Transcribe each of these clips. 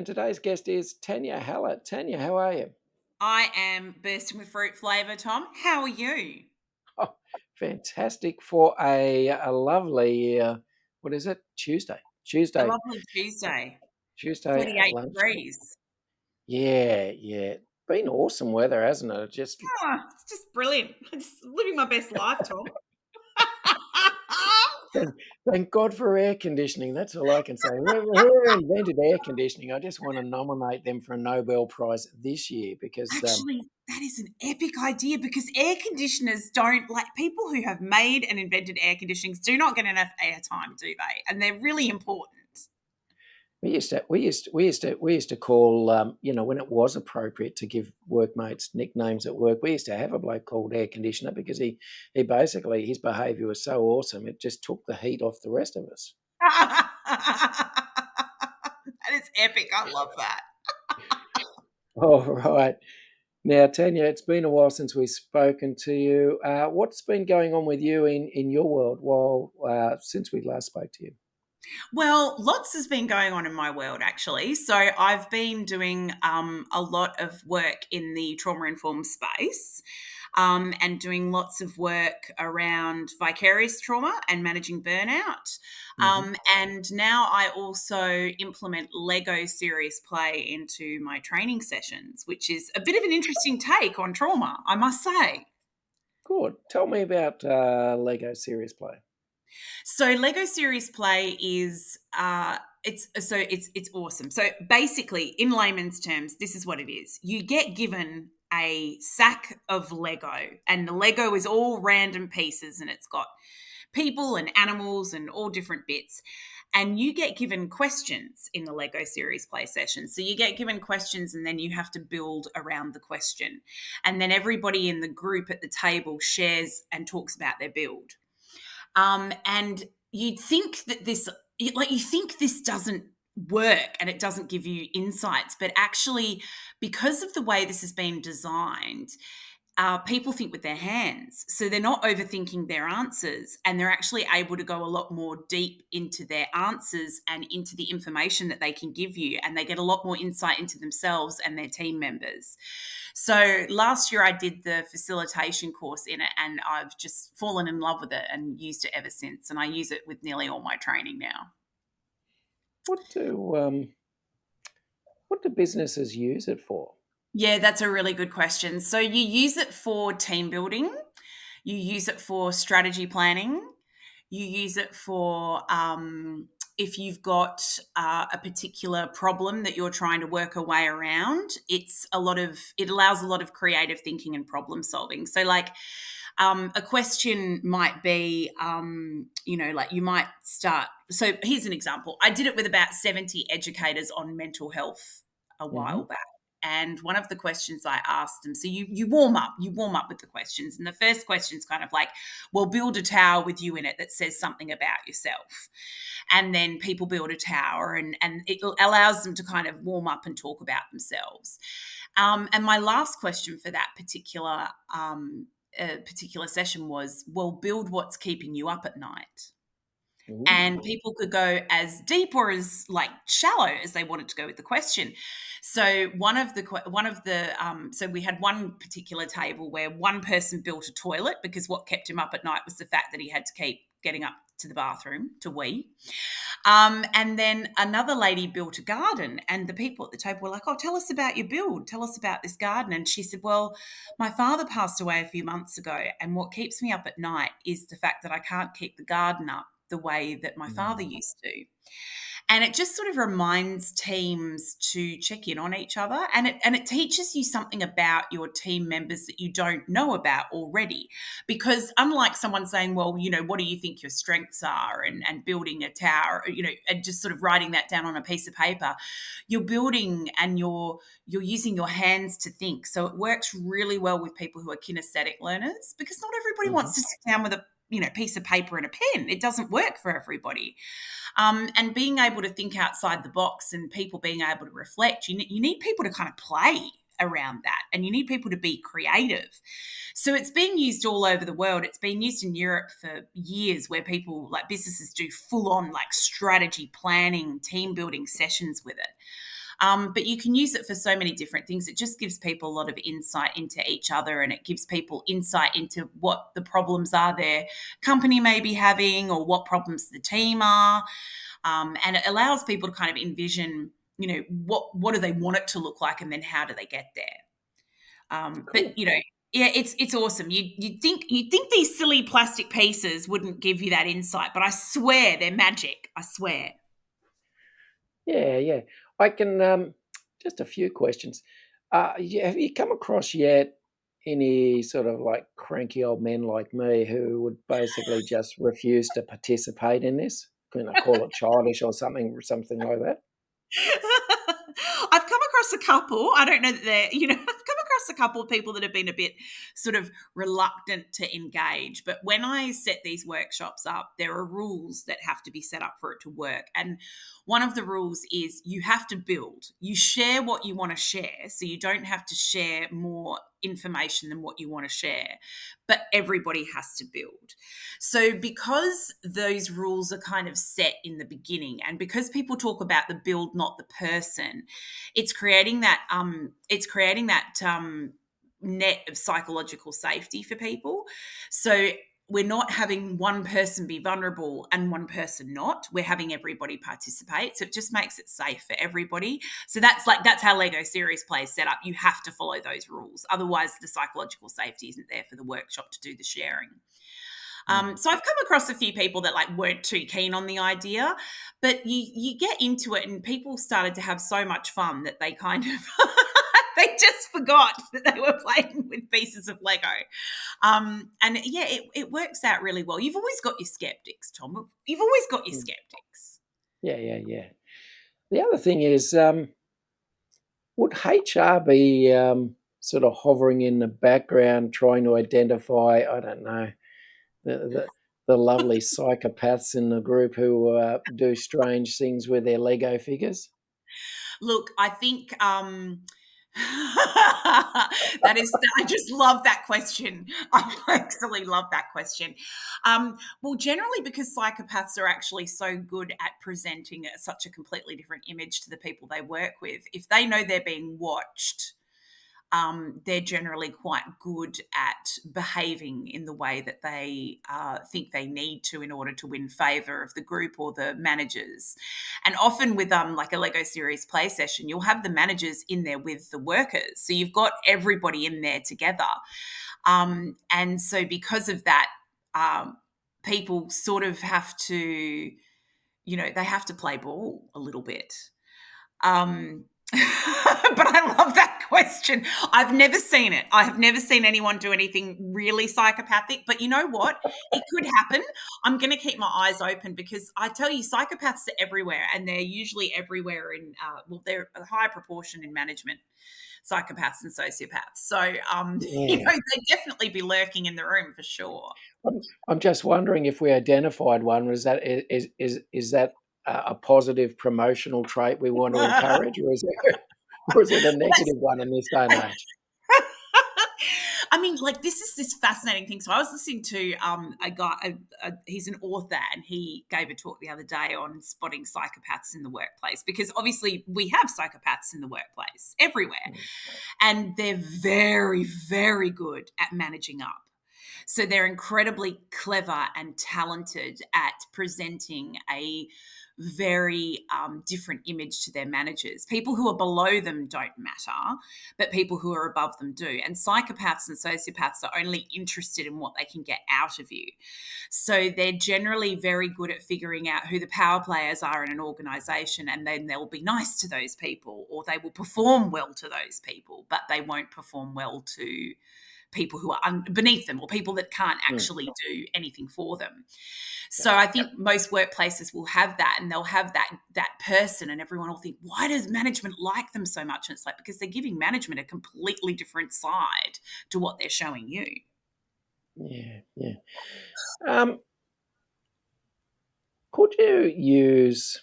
And today's guest is Tanya Hallett. Tanya, how are you? I am bursting with fruit flavour, Tom. How are you? Oh, fantastic for a lovely, what is it? Tuesday. A Tuesday. lovely Tuesday, Tuesday at 48 lunchtime. degrees. Yeah. Been awesome weather, hasn't it? Just It's just brilliant. I'm just living my best life, Tom. thank, thank God for air conditioning. That's all I can say. Whoever invented air conditioning, I just want to nominate them for a Nobel Prize this year because Actually, that is an epic idea because air conditioners don't like people who have made and invented air conditionings do not get enough airtime, do they? And they're really important. we used to call when it was appropriate to give workmates nicknames at work. We used to have a bloke called Air Conditioner because he basically his behaviour was so awesome it just took the heat off the rest of us. That is epic. I love that. All right, now Tanya, it's been a while since we've spoken to you. What's been going on with you in your world while since we last spoke to you? Well, lots has been going on in my world actually. So I've been doing a lot of work in the trauma informed space and doing lots of work around vicarious trauma and managing burnout. Hmm. And now I also implement Lego serious play into my training sessions, which is a bit of an interesting take on trauma, I must say. Good. Tell me about Lego Serious Play. So Lego Serious Play is it's awesome. So basically, in layman's terms, this is what it is. You get given a sack of Lego, and the Lego is all random pieces, and it's got people and animals and all different bits. And you get given questions in the Lego series play session. So you get given questions and then you have to build around the question. And then everybody in the group at the table shares and talks about their build. And you'd think that you think this doesn't work and it doesn't give you insights, but actually, because of the way this has been designed, people think with their hands. So they're not overthinking their answers and they're actually able to go a lot more deep into their answers and into the information that they can give you. And they get a lot more insight into themselves and their team members. So last year I did the facilitation course in it and I've just fallen in love with it and used it ever since. And I use it with nearly all my training now. What do what do businesses use it for? Yeah, that's a really good question. So you use it for team building, you use it for strategy planning, you use it for if you've got a particular problem that you're trying to work a way around. It allows a lot of creative thinking and problem solving. So like a question might be, like you might start. So here's an example. I did it with about 70 educators on mental health a Hmm. while back. And one of the questions I asked them, so you warm up with the questions. And the first question is kind of like, well, build a tower with you in it that says something about yourself. And then people build a tower and it allows them to kind of warm up and talk about themselves. And my last question for that particular session was, well, build what's keeping you up at night. And Ooh. people could go as deep or as like shallow as they wanted to go with the question. So so we had one particular table where one person built a toilet because what kept him up at night was the fact that he had to keep getting up to the bathroom to wee. And then another lady built a garden, and the people at the table were like, "Oh, tell us about your build. Tell us about this garden." And she said, "Well, my father passed away a few months ago, and what keeps me up at night is the fact that I can't keep the garden up the way that my father Mm. used to." And it just sort of reminds teams to check in on each other, and it teaches you something about your team members that you don't know about already. Because unlike someone saying, well, what do you think your strengths are, and building a tower, and just sort of writing that down on a piece of paper, you're building and you're using your hands to think. So it works really well with people who are kinesthetic learners because not everybody Mhm. wants to sit down with a piece of paper and a pen. It doesn't work for everybody. And being able to think outside the box and people being able to reflect, you need people to kind of play around that and you need people to be creative. So it's being used all over the world. It's been used in Europe for years where people like businesses do full on like strategy planning, team building sessions with it. But you can use it for so many different things. It just gives people a lot of insight into each other, and it gives people insight into what the problems are their company may be having, or what problems the team are. And it allows people to kind of envision, what do they want it to look like, and then how do they get there. But Cool. yeah, it's awesome. You think these silly plastic pieces wouldn't give you that insight, but I swear they're magic. I swear. Yeah, yeah. I can just a few questions. Have you come across yet any sort of like cranky old men like me who would basically just refuse to participate in this? Can I call it childish or something like that? I've come across a couple. I don't know that I've come across a couple of people that have been a bit sort of reluctant to engage. But when I set these workshops up, there are rules that have to be set up for it to work. And one of the rules is you have to build. You share what you want to share. So you don't have to share more information than what you want to share. But everybody has to build. So, because those rules are kind of set in the beginning, and because people talk about the build, not the person, it's creating that net of psychological safety for people. So we're not having one person be vulnerable and one person not. We're having everybody participate. So it just makes it safe for everybody. So that's how Lego Series Play is set up. You have to follow those rules. Otherwise, the psychological safety isn't there for the workshop to do the sharing. Mm. So I've come across a few people that weren't too keen on the idea, but you get into it, and people started to have so much fun that they kind of they just forgot that they were playing with pieces of Lego. And yeah, it works out really well. You've always got your skeptics, Tom. You've always got your Mm. skeptics. Yeah, yeah, yeah. The other thing is, would HR be sort of hovering in the background, trying to identify, I don't know, the the lovely psychopaths in the group who do strange things with their Lego figures? Look, I think that is. I just love that question. I actually love that question. Well, generally, because psychopaths are actually so good at presenting such a completely different image to the people they work with, if they know they're being watched, they're generally quite good at behaving in the way that they think they need to in order to win favour of the group or the managers. And often with like a Lego Series Play session, you'll have the managers in there with the workers, so you've got everybody in there together. And so because of that, people sort of have to, they have to play ball a little bit. But I love that question. I've never seen it. I have never seen anyone do anything really psychopathic. But you know what? It could happen. I'm going to keep my eyes open, because I tell you, psychopaths are everywhere, and they're usually everywhere they're a high proportion in management, psychopaths and sociopaths. So, Yeah. they'd definitely be lurking in the room for sure. I'm just wondering if we identified one, is that a positive promotional trait we want to encourage, or is it or is it a negative one in this day and age? I mean, this is this fascinating thing. So I was listening to a guy. He's an author, and he gave a talk the other day on spotting psychopaths in the workplace, because obviously we have psychopaths in the workplace everywhere, Mm, and they're very, very good at managing up. So they're incredibly clever and talented at presenting a very different image to their managers. People who are below them don't matter, but people who are above them do. And psychopaths and sociopaths are only interested in what they can get out of you. So they're generally very good at figuring out who the power players are in an organization, and then they'll be nice to those people, or they will perform well to those people, but they won't perform well to people who are beneath them, or people that can't mm, actually do anything for them. yep, So I think yep. most workplaces will have that, and they'll have that person, and everyone will think, why does management like them so much? And it's because they're giving management a completely different side to what they're showing you. Yeah, yeah. Um, could you use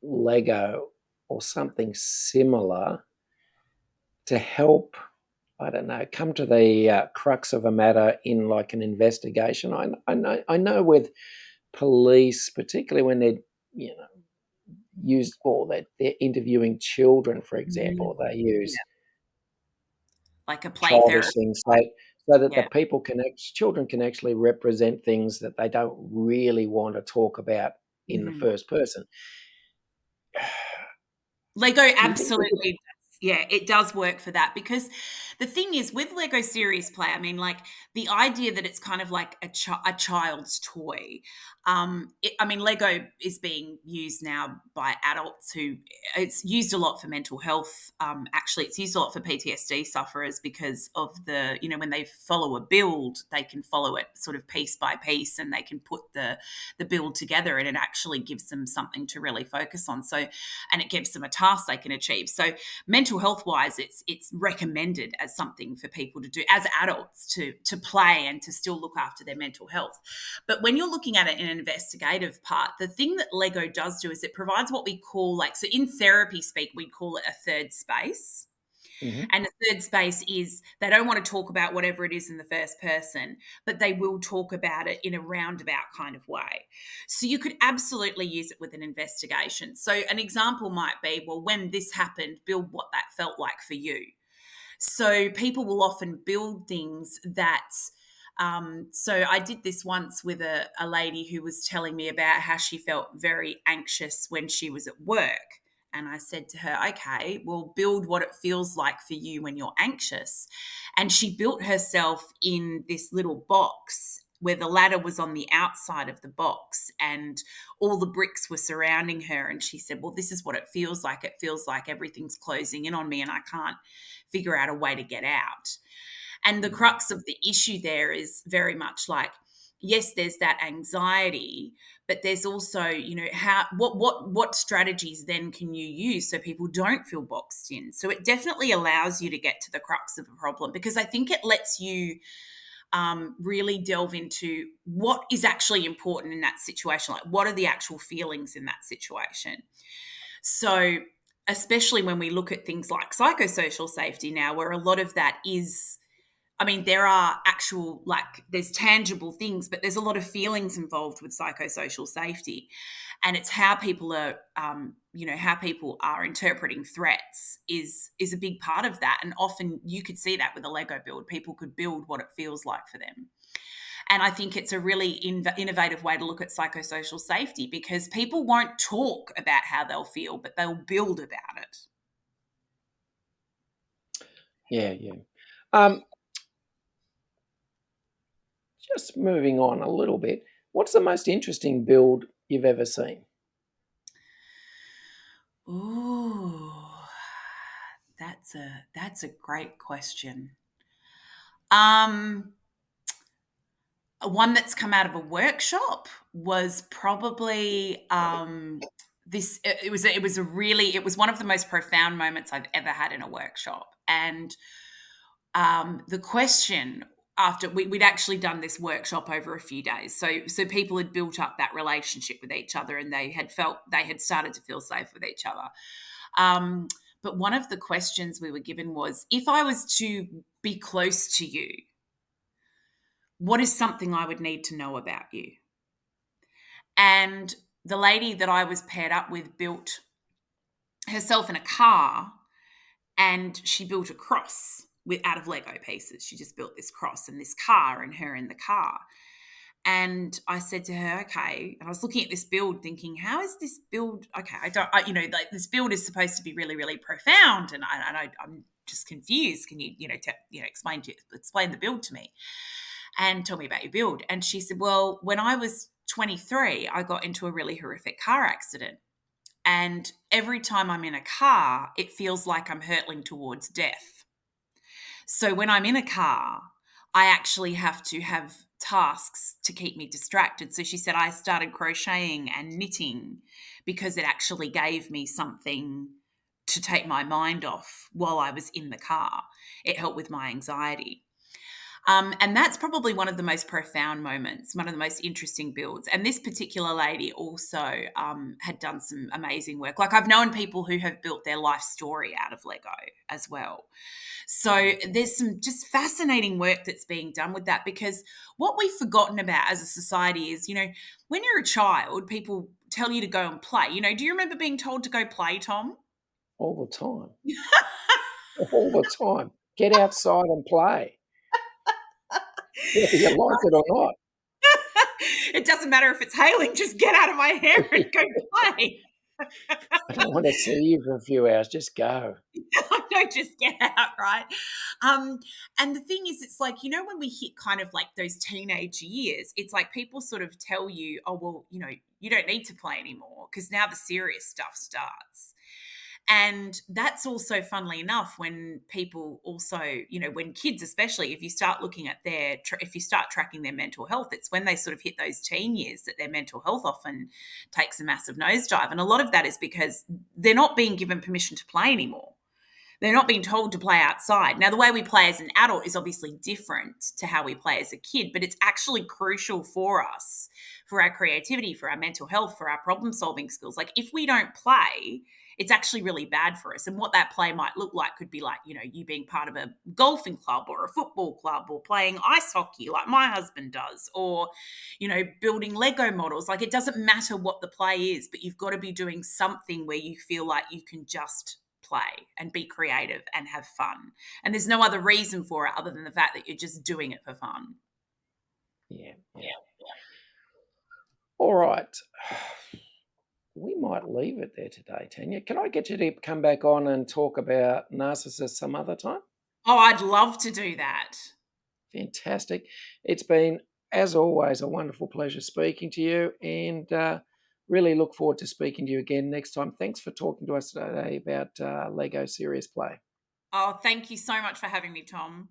Lego or something similar to help, I don't know, come to the crux of a matter in like an investigation? I know with police, particularly when they're, you know, use, or that they're interviewing children, for Mm. example. They Yeah, use like a play childish therapy. things, so that the Yeah. people can children can actually represent things that they don't really want to talk about in the Mhm. first person. Lego Do you think we could? absolutely does. Yeah, it does work for that because the thing is with Lego Serious Play, I mean, like the idea that it's kind of like a child's toy. I mean, Lego is being used now by adults who it's used a lot for mental health. Actually, it's used a lot for PTSD sufferers because of the when they follow a build, they can follow it sort of piece by piece, and they can put the build together, and it actually gives them something to really focus on. So and it gives them a task they can achieve. So mental health wise, it's recommended as something for people to do as adults to play and to still look after their mental health. But when you're looking at it in an investigative part, the thing that Lego does do is it provides what we call so in therapy speak, we call it a third space. Mhm. And the third space is they don't want to talk about whatever it is in the first person, but they will talk about it in a roundabout kind of way. So you could absolutely use it with an investigation. So an example might be, well, when this happened, build what that felt like for you. So people will often build things that so I did this once with a lady who was telling me about how she felt very anxious when she was at work. And I said to her, okay, well, build what it feels like for you when you're anxious. And she built herself in this little box where the ladder was on the outside of the box and all the bricks were surrounding her. And she said, well, this is what it feels like. It feels like everything's closing in on me and I can't figure out a way to get out. And the Mm. crux of the issue there is very much like, yes, there's that anxiety, but there's also, how what strategies then can you use so people don't feel boxed in? So it definitely allows you to get to the crux of the problem because I think it lets you really delve into what is actually important in that situation. Like, what are the actual feelings in that situation? So, especially when we look at things like psychosocial safety now, where a lot of that is, I mean, there are actual, like, there's tangible things, but there's a lot of feelings involved with psychosocial safety. And it's how people are, how people are interpreting threats is a big part of that. And often you could see that with a Lego build. People could build what it feels like for them. And I think it's a really innovative way to look at psychosocial safety because people won't talk about how they'll feel, but they'll build about it. Yeah, yeah. Um, just moving on a little bit, what's the most interesting build you've ever seen? Ooh, that's a great question. Um, One that's come out of a workshop was probably this. It was one of the most profound moments I've ever had in a workshop, and the question after we'd actually done this workshop over a few days, so people had built up that relationship with each other, and they had started to feel safe with each other. Um, but one of the questions we were given was, if I was to be close to you, what is something I would need to know about you? And the lady that I was paired up with built herself in a car, and she built a cross with out of Lego pieces. She just built this cross and this car and her in the car. And I said to her, okay, and I was looking at this build thinking, how is this build? Okay, like this build is supposed to be really, really profound. I'm just confused. Can you, explain the build to me and tell me about your build? And she said, well, when I was 23, I got into a really horrific car accident. And every time I'm in a car, it feels like I'm hurtling towards death. So when I'm in a car, I actually have to have tasks to keep me distracted. So she said I started crocheting and knitting because it actually gave me something to take my mind off while I was in the car. It helped with my anxiety. And that's probably one of the most profound moments, one of the most interesting builds. And this particular lady also had done some amazing work. Like, I've known people who have built their life story out of Lego as well. So there's some just fascinating work that's being done with that, because what we've forgotten about as a society is, when you're a child, people tell you to go and play. Do you remember being told to go play, Tom? all the time, all the time. Get outside and play, whether you like it or not. It doesn't matter if it's hailing, just get out of my hair and go play. I don't want to see you for a few hours. Just go. No, just get out, right? And the thing is, it's like, when we hit kind of like those teenage years, it's like people sort of tell you, oh, well, you don't need to play anymore because now the serious stuff starts. And that's also, funnily enough, when people also, when kids, especially, if you start looking at if you start tracking their mental health, it's when they sort of hit those teen years that their mental health often takes a massive nosedive. And a lot of that is because they're not being given permission to play anymore. They're not being told to play outside. Now, the way we play as an adult is obviously different to how we play as a kid, but it's actually crucial for us, for our creativity, for our mental health, for our problem solving skills. Like, if we don't play, it's actually really bad for us. And what that play might look like could be like, you being part of a golfing club or a football club or playing ice hockey like my husband does, or, building Lego models. Like, it doesn't matter what the play is, but you've got to be doing something where you feel like you can just play and be creative and have fun. And there's no other reason for it other than the fact that you're just doing it for fun. Yeah, yeah. All right. We might leave it there today, Tanya. Can I get you to come back on and talk about narcissists some other time? Oh, I'd love to do that. Fantastic. It's been, as always, a wonderful pleasure speaking to you, and really look forward to speaking to you again next time. Thanks for talking to us today about Lego Serious Play. Oh, thank you so much for having me, Tom.